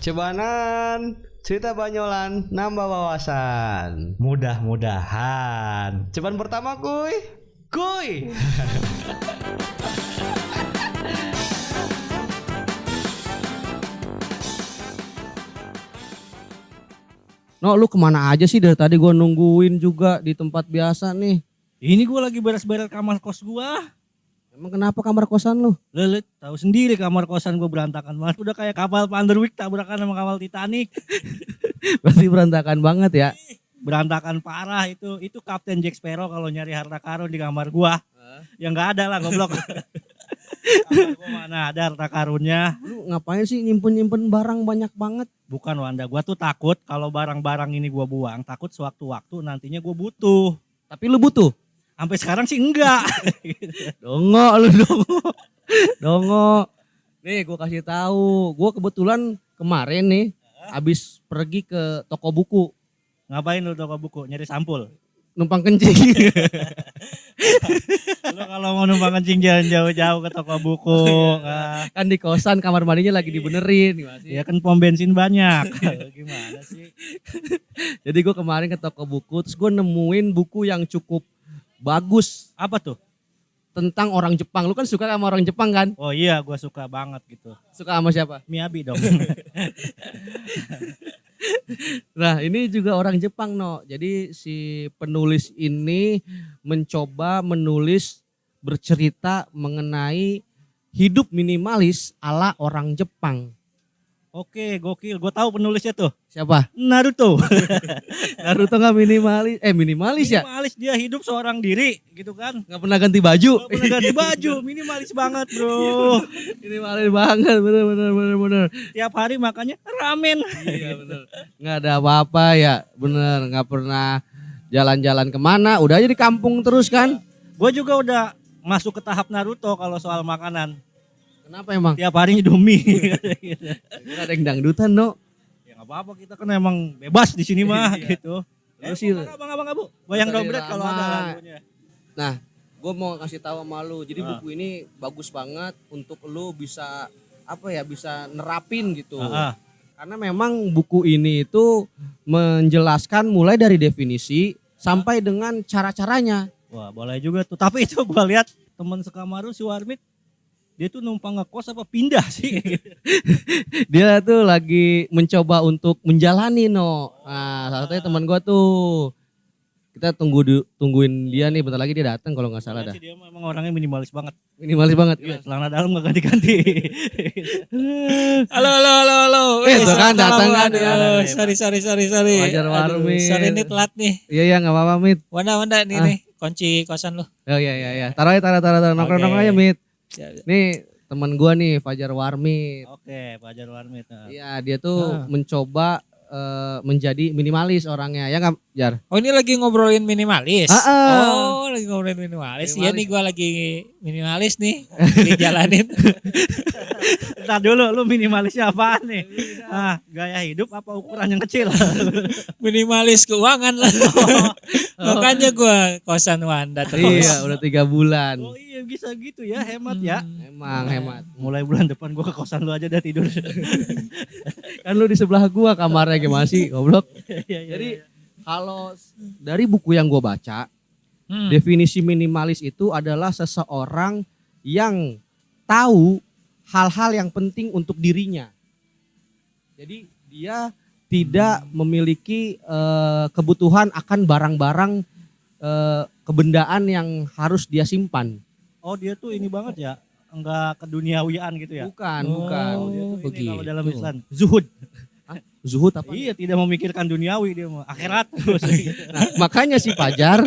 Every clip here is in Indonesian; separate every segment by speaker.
Speaker 1: Cebanan, cerita Banyolan, nambah wawasan.
Speaker 2: Mudah-mudahan.
Speaker 1: Ceban pertama kuy. Kuy.
Speaker 3: No, lu kemana aja sih dari tadi gua nungguin juga di tempat biasa nih.
Speaker 2: Ini gue lagi beres-beres kamar kos gua.
Speaker 3: Emang kenapa kamar kosan lu?
Speaker 2: Lelet, tahu sendiri kamar kosan gua berantakan banget. Udah kayak kapal Vanderwijk tabrakan sama kapal Titanic.
Speaker 3: Berarti berantakan banget ya.
Speaker 2: Berantakan parah itu. Itu Kapten Jack Sparrow kalau nyari harta karun di kamar gua. Ya nggak ada lah goblok. Kamar gua mana ada harta karunnya.
Speaker 3: Lu ngapain sih nyimpen-nyimpen barang banyak banget?
Speaker 2: Bukan Wanda, gua tuh takut kalau barang-barang ini gua buang, takut sewaktu-waktu nantinya gua butuh.
Speaker 3: Tapi lu butuh.
Speaker 2: Sampai sekarang sih enggak.
Speaker 3: Dongo lu dongo. Dongo. Nih gua kasih tahu, gua kebetulan kemarin nih habis pergi ke toko buku,
Speaker 2: Ngapain lu toko buku? Nyari sampul.
Speaker 3: numpang kencing.
Speaker 2: Lu kalau mau numpang kencing jangan jauh-jauh ke toko buku.
Speaker 3: Kan di kosan kamar mandinya lagi dibenerin gimana sih?
Speaker 2: Ya kan pom bensin banyak. Gimana sih?
Speaker 3: Jadi gue kemarin ke toko buku, terus gue nemuin buku yang cukup bagus
Speaker 2: Apa tuh?
Speaker 3: tentang orang Jepang. Lu kan suka sama orang Jepang kan?
Speaker 2: Oh iya, gua suka banget gitu.
Speaker 3: Suka sama siapa?
Speaker 2: Miyabi dong.
Speaker 3: Nah ini juga orang Jepang no. Jadi si penulis ini mencoba menulis bercerita mengenai hidup minimalis ala orang Jepang.
Speaker 2: Oke, gokil. Gue tahu penulisnya tuh.
Speaker 3: Siapa?
Speaker 2: Naruto.
Speaker 3: Naruto nggak minimalis? Minimalis ya?
Speaker 2: Minimalis dia hidup seorang diri gitu kan.
Speaker 3: Nggak pernah ganti baju?
Speaker 2: Gak pernah ganti baju. Minimalis banget bro.
Speaker 3: Minimalis banget, bener.
Speaker 2: Tiap hari makannya ramen.
Speaker 3: Iya bener. Nggak ada apa-apa ya, bener. Nggak pernah jalan-jalan kemana, udah aja di kampung terus kan?
Speaker 2: Gue juga udah masuk ke tahap Naruto kalau soal makanan.
Speaker 3: Kenapa emang?
Speaker 2: Tiap hari Indomie.
Speaker 3: Nggak ada yang dangdutan no.
Speaker 2: Ya nggak apa-apa, kita kan emang bebas di sini mah gitu.
Speaker 3: Lu sih-
Speaker 2: Abang bu, goyang
Speaker 3: Dari
Speaker 2: dompet kalau ada
Speaker 3: lama.
Speaker 2: lagunya.
Speaker 3: Nah, gue mau kasih tahu sama lu. Jadi
Speaker 2: Ah.
Speaker 3: buku ini bagus banget untuk lu bisa bisa nerapin gitu.
Speaker 2: Ah, ah.
Speaker 3: Karena memang buku ini itu menjelaskan mulai dari definisi sampai dengan cara-caranya.
Speaker 2: Wah boleh juga tuh. Tapi itu gue lihat teman sekamar lu si Warmit, dia tuh numpang ngekos apa pindah sih?
Speaker 3: Dia tuh lagi mencoba untuk menjalani no. Nah, salah satunya teman gue tuh. Kita tungguin dia nih, bentar lagi dia datang kalau nggak salah dah.
Speaker 2: Dia emang orangnya minimalis banget.
Speaker 3: Minimalis banget.
Speaker 2: Iya, celana dalam gak ganti-ganti.
Speaker 4: Halo.
Speaker 3: Itu kan datang kan.
Speaker 4: Aduh, sorry.
Speaker 3: Wajar
Speaker 4: Aduh,
Speaker 3: Warmi.
Speaker 4: sorry nih telat nih.
Speaker 3: Iya nggak apa-apa Mit.
Speaker 4: Wanda nih
Speaker 3: Ah.
Speaker 4: nih kunci kosan lu.
Speaker 3: Oh iya. Taruh nongkrong
Speaker 4: Oke.
Speaker 3: aja Mit.
Speaker 4: Ya,
Speaker 3: Nih teman gua nih Fajar Warmi.
Speaker 2: Oke, Fajar Warmit.
Speaker 3: Iya dia tuh
Speaker 4: Ah.
Speaker 3: mencoba menjadi minimalis orangnya ya nggak Jar?
Speaker 4: Oh ini lagi ngobrolin minimalis.
Speaker 3: Ah.
Speaker 4: Oh lagi ngobrolin minimalis. Iya
Speaker 3: Minimalis.
Speaker 4: nih gua lagi minimalis nih. Dijalanin.
Speaker 2: Ntar dulu, lu minimalisnya apaan nih? Gaya hidup apa ukuran yang kecil?
Speaker 4: Minimalis keuangan lah. Makanya gua kosan Wanda terus.
Speaker 3: Iya udah 3 bulan.
Speaker 2: Oh iya bisa gitu ya, hemat ya.
Speaker 3: Emang hemat.
Speaker 2: Mulai bulan depan gua ke kosan lu aja udah tidur.
Speaker 3: Kan lu di sebelah gua kamarnya gimana sih goblok.
Speaker 2: Iya,
Speaker 3: Jadi kalau dari buku yang gua baca,
Speaker 4: Hmm.
Speaker 3: definisi minimalis itu adalah seseorang yang tahu hal-hal yang penting untuk dirinya. Jadi dia tidak memiliki kebutuhan akan barang-barang kebendaan yang harus dia simpan.
Speaker 2: Oh dia tuh ini banget ya, enggak keduniawian gitu ya.
Speaker 3: Bukan.
Speaker 4: Oh,
Speaker 2: Dia tuh ini kalau dalam
Speaker 4: begitu.
Speaker 2: Islam zuhud.
Speaker 3: Zuhud apa?
Speaker 2: Iya, tidak memikirkan duniawi dia mah, akhirat.
Speaker 3: Nah, makanya si Fajar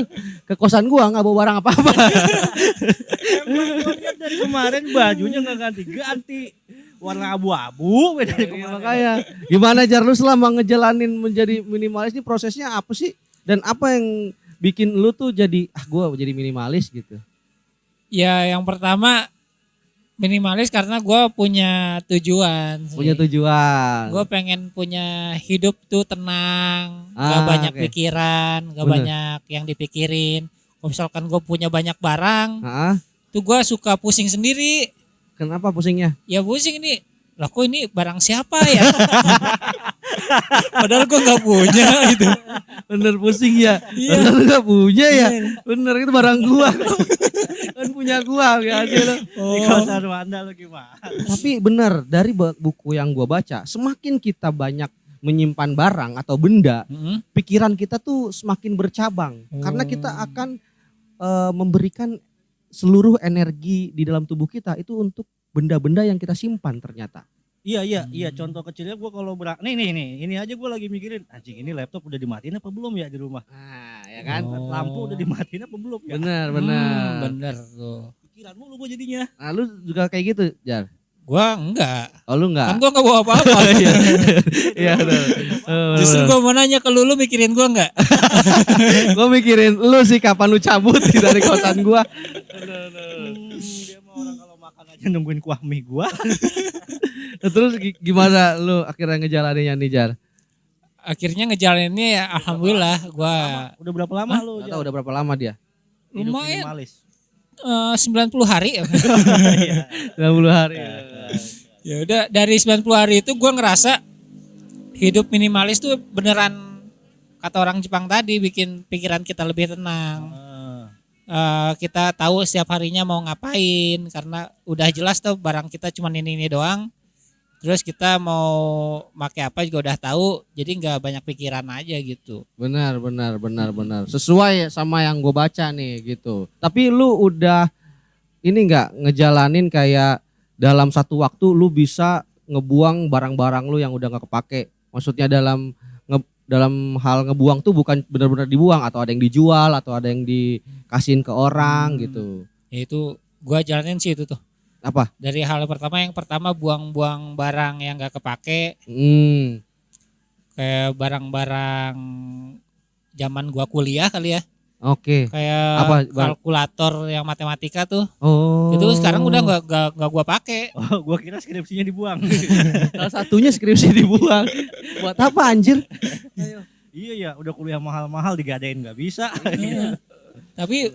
Speaker 3: ke kosan gua nggak bawa barang apa-apa.
Speaker 2: Emang gua lihat dari kemarin bajunya nggak ganti-ganti, warna abu-abu beda dari
Speaker 3: Iya,
Speaker 2: kemarin.
Speaker 3: makanya gimana Jar lu selama ngejalanin menjadi minimalis ini prosesnya apa sih? Dan apa yang bikin lu tuh jadi gua jadi minimalis gitu?
Speaker 4: Ya yang pertama minimalis karena gua punya tujuan. sih.
Speaker 3: Punya tujuan.
Speaker 4: Gue pengen punya hidup tuh tenang,
Speaker 3: Ah,
Speaker 4: gak banyak
Speaker 3: oke.
Speaker 4: pikiran, gak
Speaker 3: Bener.
Speaker 4: banyak yang dipikirin. Kalau misalkan gue punya banyak barang,
Speaker 3: Heeh.
Speaker 4: tuh gue suka pusing sendiri.
Speaker 3: Kenapa pusingnya?
Speaker 4: Ya pusing nih, lah kok ini barang siapa ya? Padahal gue nggak punya itu.
Speaker 3: Bener pusing ya.
Speaker 4: Iya.
Speaker 3: Bener nggak punya ya.
Speaker 4: Iya.
Speaker 3: Bener itu barang gua. Kan punya gua ya sih lo.
Speaker 2: Di kosan Wanda lu gimana?
Speaker 3: Tapi bener dari buku yang gua baca, semakin kita banyak menyimpan barang atau benda,
Speaker 4: Mm-mm.
Speaker 3: pikiran kita tuh semakin bercabang.
Speaker 4: Oh.
Speaker 3: Karena kita akan memberikan seluruh energi di dalam tubuh kita itu untuk benda-benda yang kita simpan ternyata.
Speaker 2: Iya, contoh kecilnya gue kalau nih, ini aja gue lagi mikirin, anjing ini laptop udah dimatiin apa belum ya di rumah?
Speaker 3: Nah, ya kan?
Speaker 4: Oh.
Speaker 2: Lampu udah dimatiin apa belum ya?
Speaker 3: Bener.
Speaker 4: Bener tuh.
Speaker 2: Pikiran mulu gue jadinya.
Speaker 3: Nah, lu juga kayak gitu, Jar?
Speaker 4: Gua enggak.
Speaker 3: Oh, lu enggak?
Speaker 4: Kan gua enggak bawa apa-apa.
Speaker 3: Iya, betul.
Speaker 4: Justru gua mau nanya ke lu mikirin gua enggak?
Speaker 3: Gue mikirin lu sih kapan lu cabut dari kosan gua.
Speaker 2: Dia mah orang kalau makan aja nungguin kuah mie gue.
Speaker 3: Terus gimana lu akhirnya ngejalaninnya nih, Jar?
Speaker 4: Akhirnya ngejalaninnya ya alhamdulillah gua
Speaker 2: Udah berapa lama lu?
Speaker 3: Gak tahu udah berapa lama dia?
Speaker 2: Hidup
Speaker 4: lumayan
Speaker 2: minimalis.
Speaker 4: 90 hari ya.
Speaker 3: 90 hari.
Speaker 4: Ya udah dari 90 hari itu gua ngerasa hidup minimalis tuh beneran kata orang Jepang tadi bikin pikiran kita lebih tenang. Kita tahu setiap harinya mau ngapain karena udah jelas tuh barang kita cuma ini doang. Terus kita mau pakai apa juga udah tahu, jadi nggak banyak pikiran aja gitu.
Speaker 3: Benar. Sesuai sama yang gue baca nih gitu. Tapi lu udah ini nggak ngejalanin kayak dalam satu waktu lu bisa ngebuang barang-barang lu yang udah nggak kepake. Maksudnya dalam hal ngebuang tuh bukan benar-benar dibuang atau ada yang dijual atau ada yang dikasihin ke orang gitu.
Speaker 4: Ya itu gua jalanin sih itu tuh.
Speaker 3: Apa?
Speaker 4: Dari hal yang pertama buang-buang barang yang nggak kepake. Kayak barang-barang zaman gua kuliah kali ya.
Speaker 3: Oke.
Speaker 4: Kayak
Speaker 3: Apa,
Speaker 4: kalkulator yang matematika tuh.
Speaker 3: Oh.
Speaker 4: Itu sekarang udah nggak gua pakai.
Speaker 2: Oh, gue kira skripsinya dibuang.
Speaker 3: Salah satunya skripsi dibuang. Buat apa anjir?
Speaker 2: Iya ya, udah kuliah mahal-mahal digadein nggak bisa.
Speaker 4: Iya. Tapi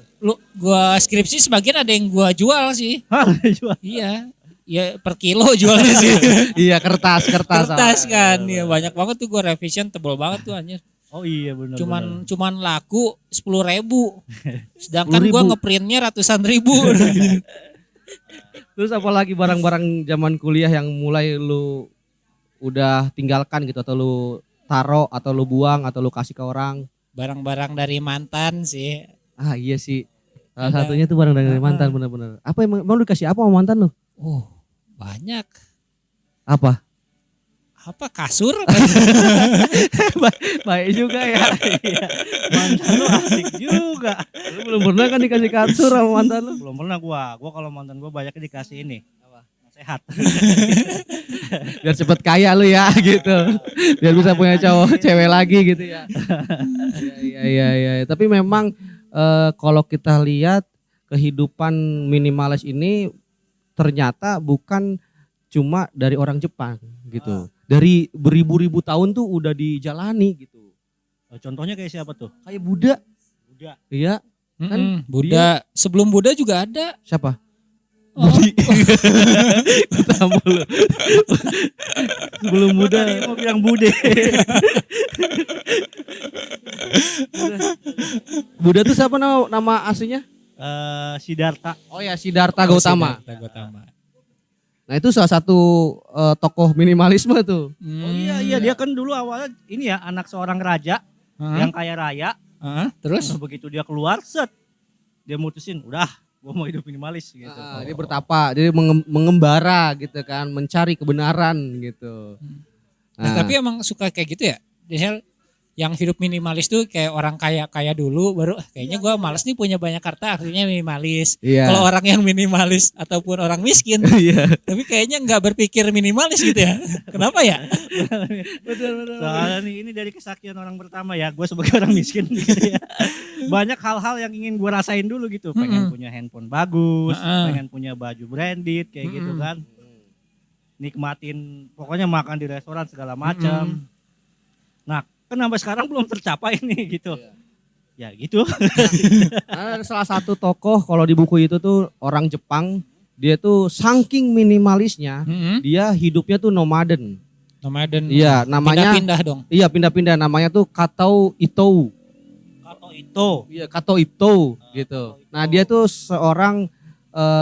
Speaker 4: gua skripsi sebagian ada yang gua jual sih.
Speaker 2: Hah, jual.
Speaker 4: Iya. Ya per kilo jualnya sih.
Speaker 3: Iya kertas.
Speaker 4: Kertas kan. Ya banyak banget tuh gua revision tebel banget tuh anjir.
Speaker 2: Oh iya benar.
Speaker 4: Cuman laku 10.000. Sedangkan
Speaker 3: 10.000.
Speaker 4: gua ngeprintnya ratusan ribu.
Speaker 3: Terus apalagi barang-barang zaman kuliah yang mulai lu udah tinggalkan gitu atau lu taruh atau lu buang atau lu kasih ke orang?
Speaker 4: Barang-barang dari mantan sih.
Speaker 3: Ah iya sih. Salah
Speaker 4: Ada.
Speaker 3: satunya tuh barang dari mantan bener-bener. Apa emang lu dikasih apa sama mantan lu?
Speaker 4: Banyak.
Speaker 3: Apa?
Speaker 4: Apa kasur?
Speaker 3: Baik juga ya.
Speaker 2: Mantan lu asik juga.
Speaker 3: Lu belum pernah kan dikasih kasur sama mantan lu?
Speaker 2: Belum pernah gua kalau mantan gua banyaknya dikasih ini. Apa? Sehat.
Speaker 3: Biar cepet kaya lu ya gitu. Biar bisa punya cowok cewek lagi gitu ya. Iya. Tapi memang kalau kita lihat kehidupan minimalis ini ternyata bukan cuma dari orang Jepang gitu. Dari beribu-ribu tahun tuh udah dijalani gitu.
Speaker 2: Contohnya kayak siapa tuh?
Speaker 3: Kayak Buddha.
Speaker 2: Buddha.
Speaker 3: Iya. Kan
Speaker 4: Buddha. Sebelum Buddha juga ada.
Speaker 3: Siapa?
Speaker 4: Oh.
Speaker 3: Budi. Tamu lu. Sebelum Buddha.
Speaker 2: Mau bilang Bude.
Speaker 3: Buddha tuh siapa nama aslinya?
Speaker 2: Siddhartha.
Speaker 3: Oh ya Siddhartha Gautama.
Speaker 4: Siddhartha Gautama.
Speaker 3: Nah itu salah satu tokoh minimalisme tuh.
Speaker 2: Oh iya dia kan dulu awalnya ini ya anak seorang raja yang kaya raya.
Speaker 4: Terus
Speaker 2: Begitu dia keluar set dia mutusin udah gua mau hidup minimalis gitu.
Speaker 3: Dia bertapa, dia mengembara gitu kan, mencari kebenaran gitu.
Speaker 4: Nah, tapi emang suka kayak gitu ya. Misal yang hidup minimalis tuh kayak orang kaya dulu baru kayaknya gue males nih punya banyak harta akhirnya minimalis.
Speaker 3: Iya.
Speaker 4: Kalau orang yang minimalis ataupun orang miskin
Speaker 3: Iya.
Speaker 4: tapi kayaknya nggak berpikir minimalis gitu ya. Kenapa ya?
Speaker 2: Betul. Soalnya nih ini dari kesaksian orang pertama ya, gue sebagai orang miskin gitu ya. Banyak hal-hal yang ingin gue rasain dulu gitu, pengen punya handphone bagus, pengen punya baju branded kayak gitu kan. Nikmatin pokoknya makan di restoran segala macam. Nah, kan sampai sekarang belum tercapai nih gitu. Ya gitu.
Speaker 3: Ada salah satu tokoh kalau di buku itu tuh orang Jepang Dia tuh saking minimalisnya, dia hidupnya tuh nomaden.
Speaker 4: Nomaden.
Speaker 3: Iya, namanya
Speaker 4: pindah-pindah dong.
Speaker 3: Iya, pindah-pindah, namanya tuh Kato Ito.
Speaker 2: Kato itu.
Speaker 3: Iya, Kato Ito gitu. Nah, dia tuh seorang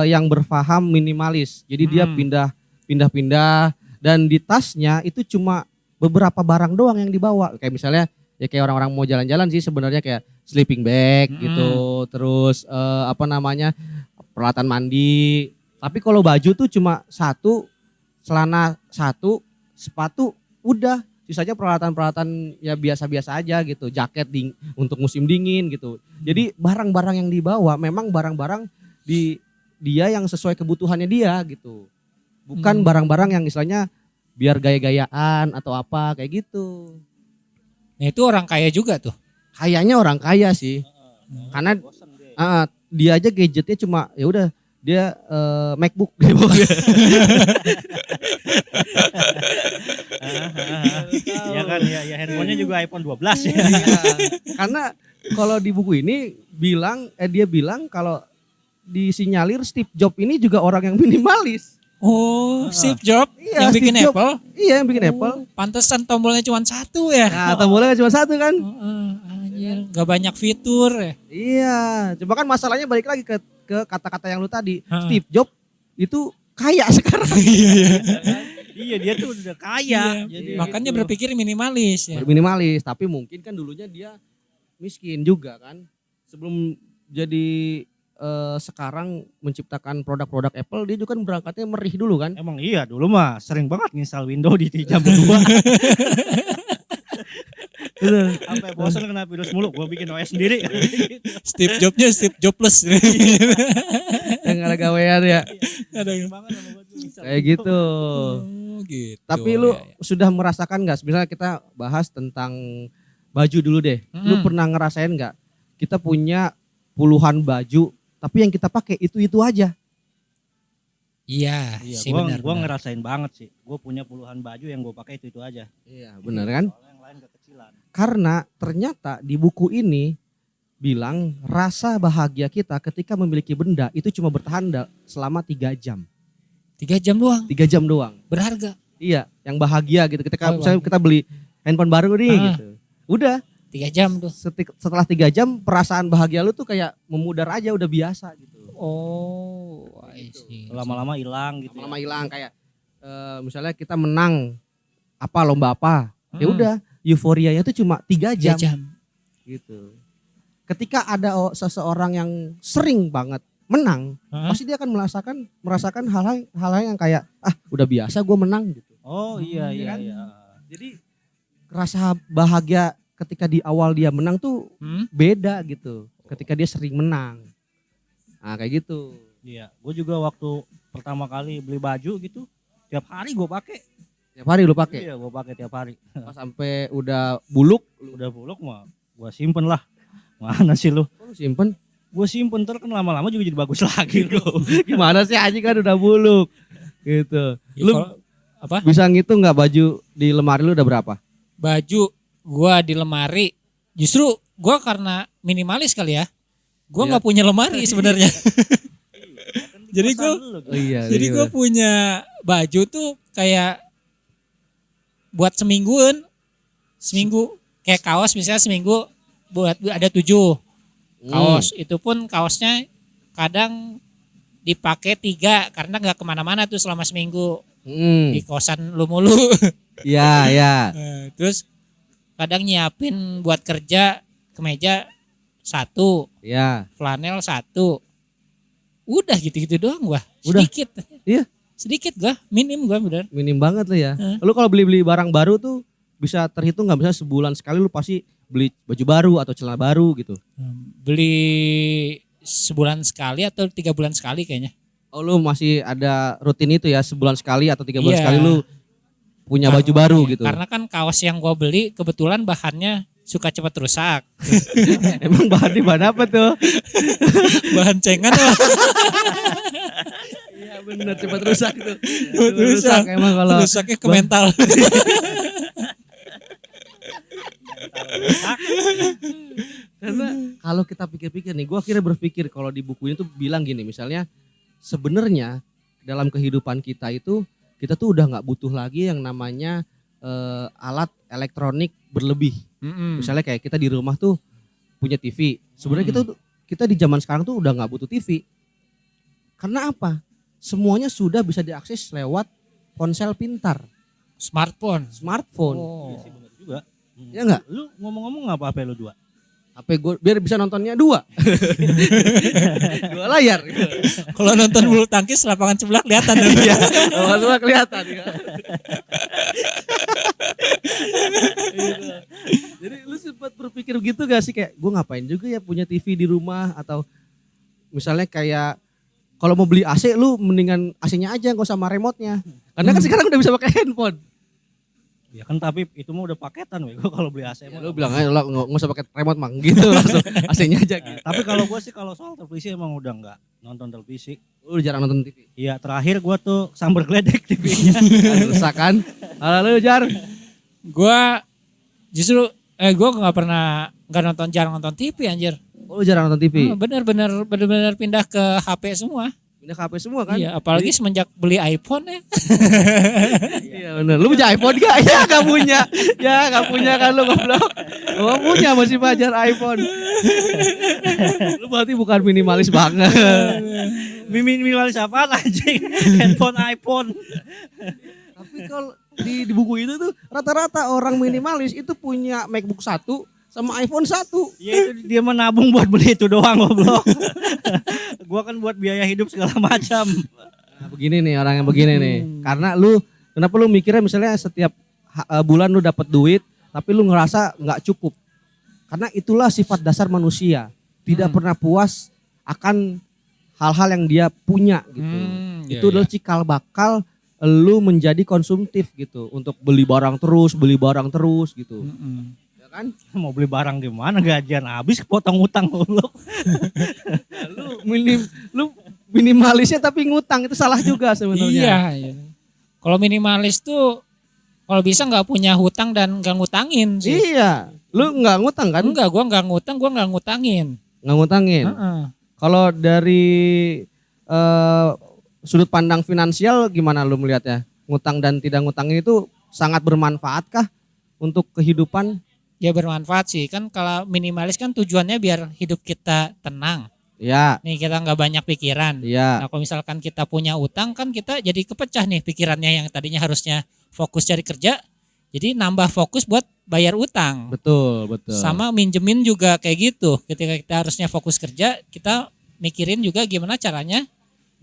Speaker 3: yang berfaham minimalis. Jadi dia pindah-pindah dan di tasnya itu cuma beberapa barang doang yang dibawa. Kayak misalnya ya kayak orang-orang mau jalan-jalan sih sebenarnya, kayak sleeping bag gitu. Terus peralatan mandi. Tapi kalau baju tuh cuma satu, celana satu, sepatu udah. Sisanya peralatan-peralatan ya biasa-biasa aja gitu. Jaket untuk musim dingin gitu. Jadi barang-barang yang dibawa memang barang-barang dia yang sesuai kebutuhannya dia gitu. Bukan barang-barang yang istilahnya biar gaya-gayaan atau apa kayak gitu.
Speaker 4: Nah itu orang kaya juga tuh.
Speaker 3: Kayaknya orang kaya sih. Karena dia aja gadgetnya cuma ya udah dia MacBook.
Speaker 2: Ya kan ya handphonenya juga iPhone 12 ya.
Speaker 3: Karena kalau di buku ini dia bilang kalau disinyalir Steve Jobs ini juga orang yang minimalis.
Speaker 4: Oh, Steve Jobs
Speaker 3: Iya,
Speaker 4: yang bikin
Speaker 3: Steve Jobs.
Speaker 4: Apple.
Speaker 3: Iya, yang bikin Apple.
Speaker 4: Pantesan tombolnya cuma satu ya.
Speaker 3: Nah, tombolnya cuma satu kan?
Speaker 4: Anjir, gak banyak fitur ya.
Speaker 3: Iya, coba kan masalahnya balik lagi ke kata-kata yang lu tadi. Steve Jobs itu kaya sekarang.
Speaker 2: Iya, dia tuh udah kaya. Jadi
Speaker 4: Makanya
Speaker 2: gitu.
Speaker 4: berpikir minimalis ya.
Speaker 3: Minimalis, tapi mungkin kan dulunya dia miskin juga kan. Sebelum jadi sekarang menciptakan produk-produk Apple, dia juga kan berangkatnya merih dulu kan.
Speaker 2: Emang iya, dulu mah sering banget nginstal Windows di jam 2. Sampai bosan kena virus mulu, gue bikin OS sendiri.
Speaker 4: Steve Jobsnya Steve Jobless.
Speaker 3: Yang ada gawean ya. Kayak gitu.
Speaker 4: Gitu.
Speaker 3: Tapi lu sudah merasakan nggak? Misalnya kita bahas tentang baju dulu deh. Lu pernah ngerasain nggak? Kita punya puluhan baju, tapi yang kita pakai itu aja.
Speaker 4: Iya, sih benar.
Speaker 2: Gue ngerasain banget sih. Gue punya puluhan baju yang gue pakai itu aja.
Speaker 3: Iya, benar kan?
Speaker 2: Soalnya yang lain kekecilan.
Speaker 3: Karena ternyata di buku ini bilang rasa bahagia kita ketika memiliki benda itu cuma bertahan selama 3 jam.
Speaker 4: 3 jam doang.
Speaker 3: 3 jam doang.
Speaker 4: Berharga.
Speaker 3: Iya, yang bahagia gitu. Ketika misalnya kita beli handphone baru nih gitu. Udah
Speaker 4: 3 jam tuh.
Speaker 3: setelah 3 jam perasaan bahagia lu tuh kayak memudar aja, udah biasa gitu.
Speaker 4: Oh, I see.
Speaker 2: Lama-lama hilang gitu.
Speaker 3: Lama-lama hilang kayak misalnya kita menang lomba apa. Ya udah, euforianya tuh cuma 3
Speaker 4: 3
Speaker 3: jam.
Speaker 4: jam.
Speaker 3: Gitu. Ketika ada seseorang yang sering banget menang, pasti dia akan merasakan hal-hal yang kayak udah biasa gue menang gitu.
Speaker 2: Oh iya
Speaker 3: kan?
Speaker 2: iya.
Speaker 3: Jadi rasa bahagia ketika di awal dia menang tuh beda gitu. Ketika dia sering menang. Nah kayak gitu.
Speaker 2: Iya, gue juga waktu pertama kali beli baju gitu, tiap hari gue pakai.
Speaker 3: Tiap hari lu pakai?
Speaker 2: Iya, gue pakai tiap hari.
Speaker 3: Pas sampai udah buluk.
Speaker 2: Udah buluk mah, gue simpen lah. Mana sih lu?
Speaker 3: Lu simpen?
Speaker 2: Gue simpen kan lama-lama juga jadi bagus lagi loh.
Speaker 3: Gimana sih Haji kan udah buluk gitu.
Speaker 4: Ya,
Speaker 3: Lu
Speaker 4: apa?
Speaker 3: bisa ngitung nggak baju di lemari lu udah berapa?
Speaker 4: Baju gua di lemari, justru gua karena minimalis kali ya. Gua nggak punya lemari sebenarnya. Jadi gua punya baju tuh kayak buat seminggu kayak kaos misalnya seminggu buat ada 7 kaos. Itu pun kaosnya kadang dipakai 3 karena nggak kemana-mana tuh selama seminggu. Di kosan lu mulu.
Speaker 3: Iya, ya.
Speaker 4: Terus kadang nyiapin buat kerja kemeja 1,
Speaker 3: Iya.
Speaker 4: flanel 1. Udah gitu-gitu doang gua.
Speaker 3: Udah?
Speaker 4: Sedikit.
Speaker 3: Iya.
Speaker 4: Sedikit gua, minim gua bener.
Speaker 3: Minim banget lu ya. Lu kalau beli barang baru tuh bisa terhitung nggak, misalnya sebulan sekali lu pasti beli baju baru atau celana baru gitu.
Speaker 4: Beli sebulan sekali atau 3 bulan sekali kayaknya.
Speaker 3: Oh lu masih ada rutin itu ya, sebulan sekali atau 3 bulan
Speaker 4: Iya.
Speaker 3: sekali lu punya baju baru gitu.
Speaker 4: Karena kan kaos yang gua beli kebetulan bahannya suka cepat rusak.
Speaker 3: Emang bahan apa tuh?
Speaker 4: Bahan cengan loh.
Speaker 3: Iya benar, cepat rusak itu.
Speaker 4: Rusak
Speaker 3: emang kalau
Speaker 4: rusaknya ke mental.
Speaker 3: Karena kalau kita pikir-pikir nih, gue akhirnya berpikir kalau di buku ini tuh bilang gini, misalnya sebenarnya dalam kehidupan kita itu kita tuh udah nggak butuh lagi yang namanya alat elektronik berlebih. Misalnya kayak kita di rumah tuh punya TV. Sebenarnya kita di zaman sekarang tuh udah nggak butuh TV. Karena apa? Semuanya sudah bisa diakses lewat ponsel pintar,
Speaker 4: Smartphone.
Speaker 3: smartphone.
Speaker 2: Iya sih bener juga.
Speaker 3: Ya enggak?
Speaker 2: Lu ngomong-ngomong apa HP lu 2?
Speaker 3: HP gue biar bisa nontonnya 2. 2 layar.
Speaker 4: Kalau nonton bulu tangkis lapangan sebelah kelihatan.
Speaker 3: Iya, semua kelihatan. Ya. Jadi lu sempat berpikir gitu gak sih kayak gue ngapain juga ya punya TV di rumah, atau misalnya kayak kalau mau beli AC lu mendingan AC-nya aja gak usah sama remote-nya. Karena kan sekarang udah bisa pakai handphone.
Speaker 2: Ya kan tapi itu mah udah paketan weh. Gua kalau beli AC
Speaker 3: Ya,
Speaker 2: mah.
Speaker 3: lu bilang aja lu gak usah pakai remote mang gitu langsung AC-nya aja gitu.
Speaker 2: Tapi kalau gue sih kalau soal televisi emang udah nggak nonton televisi.
Speaker 3: Lu jarang nonton TV.
Speaker 2: Iya terakhir gue tuh sambar geledek TV-nya.
Speaker 3: Rusak kan? Halo lu Jar.
Speaker 4: Gua justru gue jarang nonton TV anjir.
Speaker 3: Oh, lu jarang nonton TV.
Speaker 4: Bener-bener pindah ke HP semua.
Speaker 3: Pindah ke HP semua kan?
Speaker 4: Iya, apalagi semenjak beli iPhone ya.
Speaker 3: Iya bener. Lu punya iPhone gak? Ya gak punya. Ya gak punya kan lu goblok. Lu punya masih belajar iPhone. Lu berarti bukan minimalis banget.
Speaker 2: Minimalis apaan anjing? Handphone iPhone.
Speaker 3: Tapi kalau di buku itu tuh rata-rata orang minimalis itu punya MacBook 1 sama iPhone 1.
Speaker 2: Ya itu dia menabung buat beli itu doang goblok. Gua kan buat biaya hidup segala macam.
Speaker 3: Nah, begini nih orang yang begini nih. Karena kenapa lu mikirnya misalnya setiap bulan lu dapat duit tapi lu ngerasa nggak cukup. Karena itulah sifat dasar manusia. Tidak pernah puas akan hal-hal yang dia punya gitu. Itu adalah cikal bakal lu menjadi konsumtif gitu. Untuk beli barang terus gitu. Ya kan?
Speaker 2: Mau beli barang gimana gajian habis kepotong utang goblok.
Speaker 3: Lu minimalisnya tapi ngutang itu salah juga sebenarnya.
Speaker 4: Iya. Kalau minimalis tuh kalau bisa nggak punya hutang dan nggak ngutangin sih.
Speaker 3: Iya. Lu nggak ngutang kan?
Speaker 4: Enggak, gue nggak ngutang, gue nggak ngutangin.
Speaker 3: Nggak ngutangin. Kalau dari sudut pandang finansial gimana lu melihatnya? Ngutang dan tidak ngutangin itu sangat bermanfaatkah untuk kehidupan?
Speaker 4: Ya bermanfaat sih, kan kalau minimalis kan tujuannya biar hidup kita tenang.
Speaker 3: Ya.
Speaker 4: Nih kita nggak banyak pikiran.
Speaker 3: Ya.
Speaker 4: Nah kalau misalkan kita punya utang kan kita jadi kepecah nih pikirannya yang tadinya harusnya fokus cari kerja. Jadi nambah fokus buat bayar utang.
Speaker 3: Betul.
Speaker 4: Sama minjemin juga kayak gitu. Ketika kita harusnya fokus kerja, kita mikirin juga gimana caranya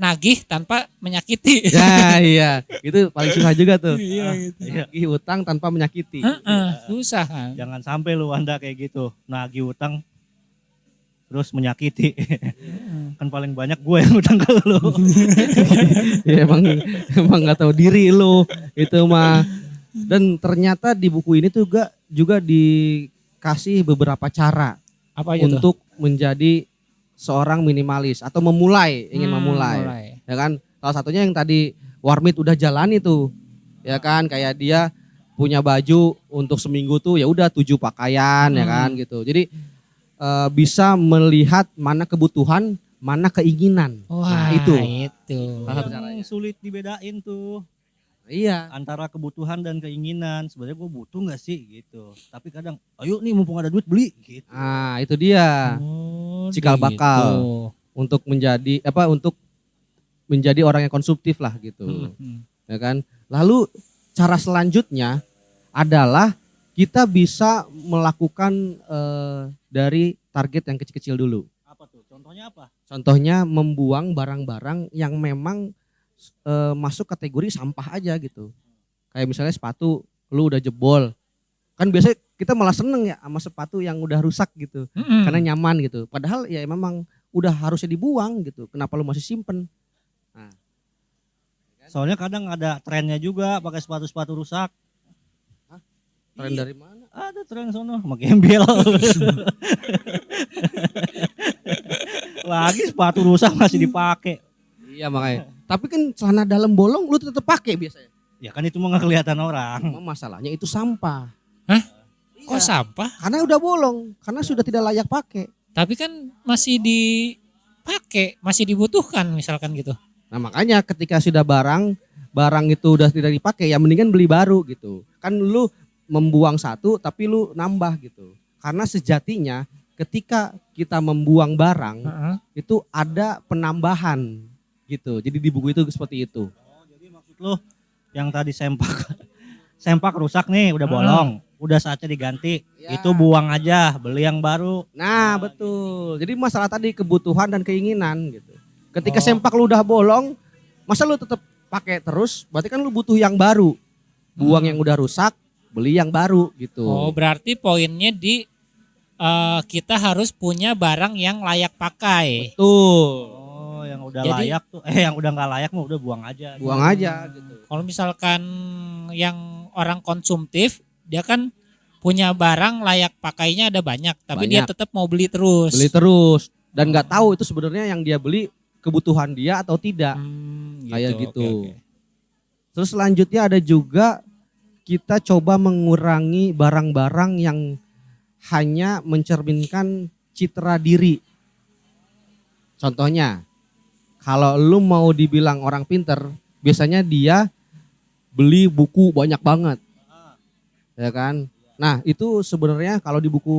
Speaker 4: nagih tanpa menyakiti.
Speaker 3: Ya iya, itu paling susah juga tuh.
Speaker 4: Iya gitu.
Speaker 3: Nagih utang tanpa menyakiti.
Speaker 4: Susah kan.
Speaker 2: Jangan sampai lu Anda kayak gitu. Nagih utang terus menyakiti. Kan paling banyak gue yang utang ke lu.
Speaker 3: Ya emang nggak tahu diri lu itu mah. Dan ternyata di buku ini tuh juga dikasih beberapa cara
Speaker 4: Apa itu?
Speaker 3: untuk menjadi seorang minimalis atau ingin memulai. Ya kan? Salah satunya yang tadi Warmit udah jalan itu. Ya kan? Kayak dia punya baju untuk seminggu tuh ya udah 7 pakaian ya kan gitu. Jadi bisa melihat mana kebutuhan, mana keinginan.
Speaker 4: Wah,
Speaker 3: Nah, itu.
Speaker 4: Salah satu
Speaker 2: Yang sulit dibedain tuh
Speaker 3: Iya.
Speaker 2: antara kebutuhan dan keinginan. Sebenarnya gue butuh nggak sih gitu. Tapi kadang, ayo nih mumpung ada duit beli gitu.
Speaker 3: Nah, itu dia. Cikal bakal untuk menjadi orang yang konsumtif lah gitu. Ya kan? Lalu cara selanjutnya adalah kita bisa melakukan dari target yang kecil-kecil dulu.
Speaker 2: Apa tuh? Contohnya apa?
Speaker 3: Contohnya membuang barang-barang yang memang masuk kategori sampah aja gitu. Kayak misalnya sepatu lu udah jebol. Kan biasanya kita malah seneng ya sama sepatu yang udah rusak gitu. Karena nyaman gitu. Padahal ya memang udah harusnya dibuang gitu. Kenapa lu masih simpen? Nah.
Speaker 2: Soalnya kadang ada trennya juga pakai sepatu-sepatu rusak.
Speaker 3: Tren dari mana?
Speaker 2: Ada tren sono sama gembel. Lagi sepatu rusak masih dipakai.
Speaker 3: Iya makanya. Tapi kan celana dalam bolong lu tetap pakai biasanya.
Speaker 2: Ya kan itu mah nggak kelihatan orang.
Speaker 3: Cuma masalahnya itu sampah.
Speaker 4: Hah?
Speaker 3: Iya.
Speaker 4: Kok sampah?
Speaker 3: Karena udah bolong, karena sudah tidak layak pakai.
Speaker 4: Tapi kan masih dipakai, masih dibutuhkan misalkan gitu.
Speaker 3: Nah makanya ketika sudah barang itu udah tidak dipakai ya mendingan beli baru gitu. Kan lu membuang satu tapi lu nambah gitu. Karena sejatinya ketika kita membuang barang itu ada penambahan gitu. Jadi di buku itu seperti itu.
Speaker 2: Oh, jadi maksud lu yang tadi sempak rusak nih, udah bolong, udah saatnya diganti.
Speaker 3: Ya.
Speaker 2: Itu buang aja, beli yang baru.
Speaker 3: Nah betul. Jadi masalah tadi kebutuhan dan keinginan gitu. Ketika sempak lu udah bolong, masa lu tetap pakai terus? Berarti kan lu butuh yang baru. Buang yang udah rusak, beli yang baru gitu.
Speaker 4: Oh, berarti poinnya di kita harus punya barang yang layak pakai.
Speaker 3: Betul.
Speaker 2: Oh, yang udah
Speaker 4: Jadi-
Speaker 2: layak tuh, yang udah nggak layak mah udah buang aja.
Speaker 3: Buang aja gitu.
Speaker 4: Kalau misalkan yang orang konsumtif, dia kan punya barang layak pakainya ada banyak, tapi dia
Speaker 3: Banyak.
Speaker 4: tetap mau beli terus.
Speaker 3: Beli terus dan nggak tahu itu sebenarnya yang dia beli kebutuhan dia atau tidak. Kayak gitu.
Speaker 4: oke.
Speaker 3: Terus selanjutnya ada juga kita coba mengurangi barang-barang yang hanya mencerminkan citra diri. Contohnya, kalau lu mau dibilang orang pinter, biasanya dia beli buku banyak banget. Ya kan? Nah, itu sebenarnya kalau di buku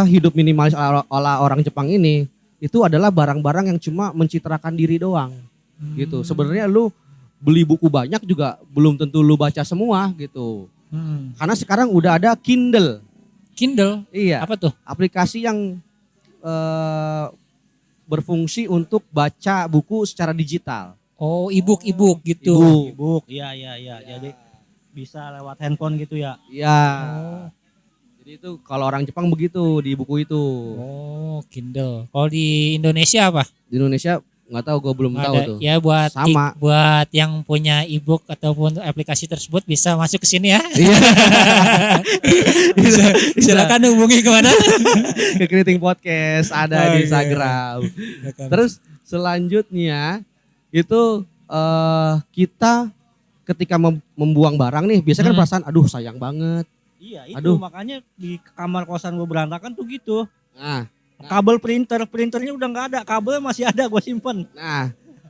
Speaker 3: Hidup Minimalis ala orang Jepang ini, itu adalah barang-barang yang cuma mencitrakan diri doang. Gitu. Sebenarnya lu beli buku banyak juga belum tentu lu baca semua gitu. Karena sekarang udah ada Kindle.
Speaker 4: Kindle,
Speaker 3: Iya,
Speaker 4: apa tuh?
Speaker 3: aplikasi yang berfungsi untuk baca buku secara digital.
Speaker 4: Oh, e-book gitu.
Speaker 2: E-book, iya. Jadi bisa lewat handphone gitu ya.
Speaker 3: Iya. Jadi itu kalau orang Jepang begitu di buku itu.
Speaker 4: Oh, Kindle. Kalau di Indonesia apa?
Speaker 3: Di Indonesia nggak tahu, gue belum tahu
Speaker 4: Ada.
Speaker 3: tuh.
Speaker 4: Ya buat
Speaker 3: Sama.
Speaker 4: buat yang punya e-book ataupun aplikasi tersebut bisa masuk ke sini ya.
Speaker 3: Iya.
Speaker 4: Silakan hubungi kemana?
Speaker 3: Ke Keriting Podcast ada
Speaker 4: Oh,
Speaker 3: di
Speaker 4: iya.
Speaker 3: Instagram. Terus selanjutnya itu kita ketika membuang barang nih, biasanya kan perasaan aduh sayang banget.
Speaker 2: Iya, itu
Speaker 3: Aduh.
Speaker 2: makanya di kamar kosan gue berantakan tuh gitu.
Speaker 3: Nah,
Speaker 2: Kabel printernya udah nggak ada, kabelnya masih ada gue simpen.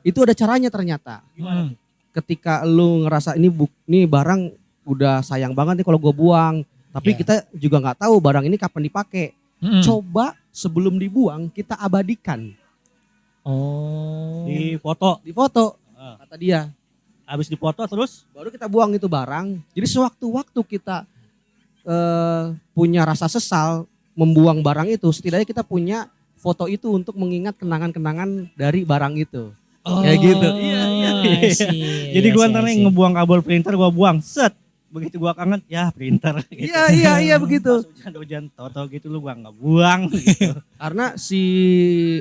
Speaker 3: itu ada caranya ternyata.
Speaker 2: Gimana tuh?
Speaker 3: Ketika lu ngerasa ini barang udah sayang banget nih kalau gue buang, tapi
Speaker 4: Iya.
Speaker 3: kita juga nggak tahu barang ini kapan dipakai.
Speaker 4: Coba.
Speaker 3: Coba sebelum dibuang kita abadikan
Speaker 4: Oh.
Speaker 2: Di foto,
Speaker 3: di foto, kata dia.
Speaker 2: habis dipoto terus
Speaker 3: Baru kita buang itu barang. Jadi sewaktu-waktu kita punya rasa sesal membuang barang itu, setidaknya kita punya foto itu untuk mengingat kenangan-kenangan dari barang itu. Kayak gitu.
Speaker 2: Iya.
Speaker 4: I see,
Speaker 2: Jadi
Speaker 4: I
Speaker 2: gue
Speaker 4: see,
Speaker 2: ntar
Speaker 4: I
Speaker 2: nih
Speaker 4: see.
Speaker 2: ngebuang kabel printer gue buang, set. Begitu gue kangen, ya printer. Gitu.
Speaker 3: Iya begitu.
Speaker 2: Pas hujan tau gitu lu gue nggak buang. Gitu.
Speaker 3: Karena si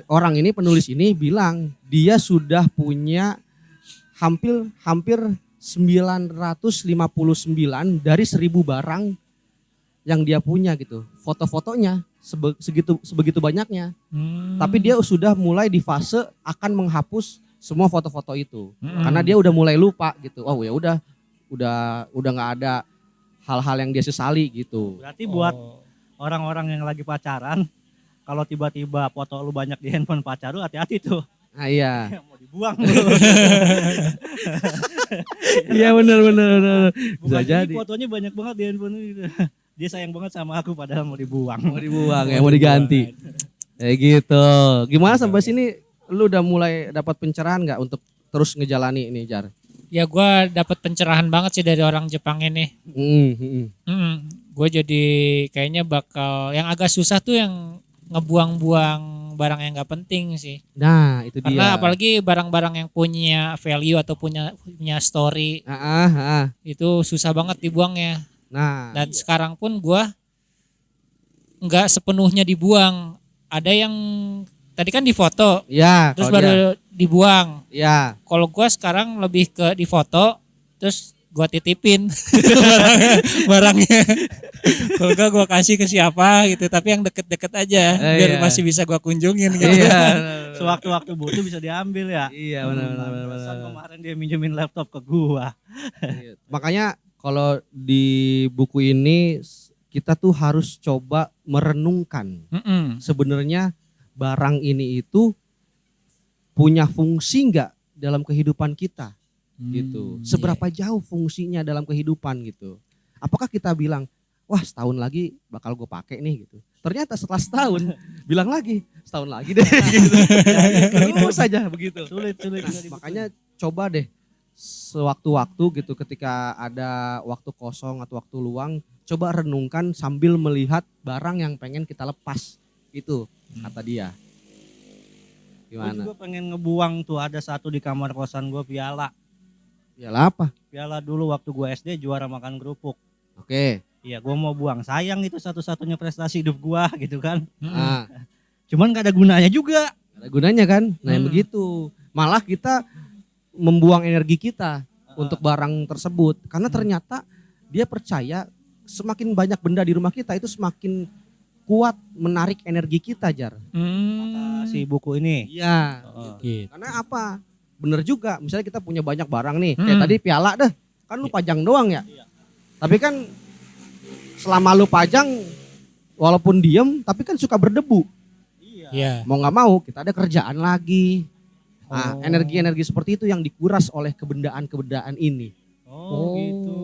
Speaker 3: orang ini, penulis ini bilang dia sudah punya hampir 959 dari 1000 barang yang dia punya gitu. Foto-fotonya sebegitu banyaknya. Tapi dia sudah mulai di fase akan menghapus semua foto-foto itu. Karena dia udah mulai lupa gitu. Oh ya udah nggak ada hal-hal yang dia sesali gitu.
Speaker 2: Berarti buat
Speaker 4: Oh.
Speaker 2: orang-orang yang lagi pacaran, kalau tiba-tiba foto lu banyak di handphone pacar lu, hati-hati tuh.
Speaker 3: Nah iya.
Speaker 2: Mau dibuang lu.
Speaker 3: Iya benar. Bisa
Speaker 2: Bukan
Speaker 3: jadi.
Speaker 2: ini fotonya banyak banget di handphone lu gitu. Dia sayang banget sama aku padahal mau dibuang.
Speaker 3: Mau dibuang ya, mau diganti. Kayak gitu. Gimana sampai sini lu udah mulai dapat pencerahan nggak untuk terus ngejalani ini, Jar?
Speaker 4: Ya gue dapat pencerahan banget sih dari orang Jepang ini. Gue jadi kayaknya bakal yang agak susah tuh yang ngebuang-buang barang yang nggak penting sih.
Speaker 3: Nah, itu
Speaker 4: Karena
Speaker 3: dia.
Speaker 4: apalagi barang-barang yang punya value atau punya story itu susah banget dibuangnya.
Speaker 3: Nah,
Speaker 4: Dan sekarang pun gue nggak sepenuhnya dibuang. Ada yang tadi kan difoto,
Speaker 3: ya,
Speaker 4: terus
Speaker 3: kalau
Speaker 4: baru
Speaker 3: dia-
Speaker 4: dibuang.
Speaker 3: ya.
Speaker 4: Kalau gue sekarang lebih ke difoto, terus gue titipin barangnya. Kalau gak gue kasih ke siapa gitu, tapi yang deket-deket aja, biar
Speaker 3: iya.
Speaker 4: masih bisa gue kunjungin gitu.
Speaker 3: Iya.
Speaker 2: Sewaktu-waktu butuh bisa diambil ya.
Speaker 3: Iya, benar.
Speaker 2: Pantesan kemarin dia minjemin laptop ke gua.
Speaker 3: Iya. Makanya kalau di buku ini kita tuh harus coba merenungkan sebenarnya barang ini itu punya fungsi nggak dalam kehidupan kita gitu. Seberapa jauh fungsinya dalam kehidupan gitu. Apakah kita bilang, wah setahun lagi bakal gue pakai nih gitu. Ternyata setelah setahun bilang lagi setahun lagi deh gitu. Terus saja begitu.
Speaker 2: Sulit.
Speaker 3: Makanya coba deh sewaktu-waktu gitu ketika ada waktu kosong atau waktu luang, coba renungkan sambil melihat barang yang pengen kita lepas. Itu kata dia.
Speaker 2: Gue
Speaker 3: Gimana?
Speaker 2: juga pengen ngebuang tuh, ada satu di kamar kosan gue, piala.
Speaker 3: Piala apa?
Speaker 2: Piala dulu waktu gue SD juara makan kerupuk.
Speaker 3: Oke.
Speaker 2: Iya, gue mau buang. Sayang itu satu-satunya prestasi hidup gue gitu kan.
Speaker 3: Nah,
Speaker 2: Cuman gak ada gunanya juga.
Speaker 3: ada gunanya kan? Nah, yang begitu. Malah kita membuang energi kita untuk barang tersebut karena ternyata dia percaya semakin banyak benda di rumah kita itu semakin kuat menarik energi kita, Jar.
Speaker 2: Kata si buku ini.
Speaker 3: Iya.
Speaker 4: Gitu.
Speaker 3: Karena apa? Bener juga. Misalnya kita punya banyak barang nih, kayak tadi piala dah, kan lu pajang doang ya. Tapi kan selama lu pajang walaupun diem tapi kan suka berdebu.
Speaker 4: Iya.
Speaker 3: Mau nggak mau kita ada kerjaan lagi. Nah, energi-energi seperti itu yang dikuras oleh kebendaan-kebendaan ini.
Speaker 2: Oh, gitu.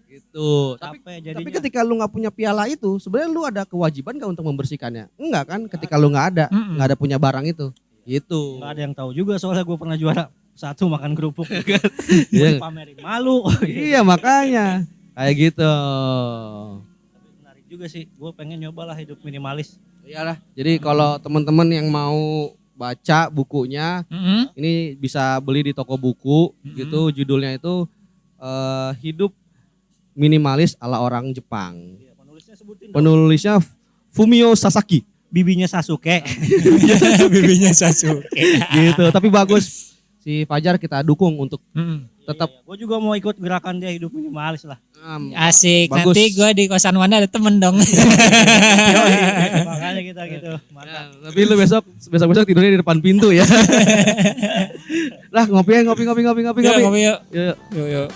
Speaker 3: Gitu.
Speaker 2: Capek
Speaker 3: Tapi
Speaker 2: jadinya.
Speaker 3: ketika lu nggak punya piala itu, sebenarnya lu ada kewajiban nggak untuk membersihkannya? Enggak kan? Ketika lu nggak ada punya barang itu. Gitu.
Speaker 2: Gak ada yang tahu juga soalnya gue pernah juara satu makan kerupuk.
Speaker 3: Iya.
Speaker 2: Gue pamerin malu.
Speaker 3: Iya makanya kayak gitu.
Speaker 2: Tapi menarik juga sih. Gue pengen nyobalah hidup minimalis.
Speaker 3: Iyalah. Jadi kalau teman-teman yang mau baca bukunya, ini bisa beli di toko buku gitu. Judulnya itu Hidup Minimalis ala Orang Jepang.
Speaker 2: Iya, penulisnya sebutin dong.
Speaker 3: Penulisnya Fumio Sasaki.
Speaker 2: Bibinya Sasuke.
Speaker 4: Bibinya Sasuke.
Speaker 3: Gitu. Tapi bagus. Si Fajar kita dukung untuk tetap
Speaker 2: Gue juga mau ikut gerakan dia hidup minimalis lah.
Speaker 4: Asik.
Speaker 3: Bagus.
Speaker 4: Nanti gue di kosan Wanda ada temen dong.
Speaker 2: Makanya kita gitu. Mantap.
Speaker 3: tapi lu besok tidurnya di depan pintu ya. Lah ngopi.
Speaker 4: Yuk, ngopi yuk.
Speaker 3: Yuk.
Speaker 4: Yuk.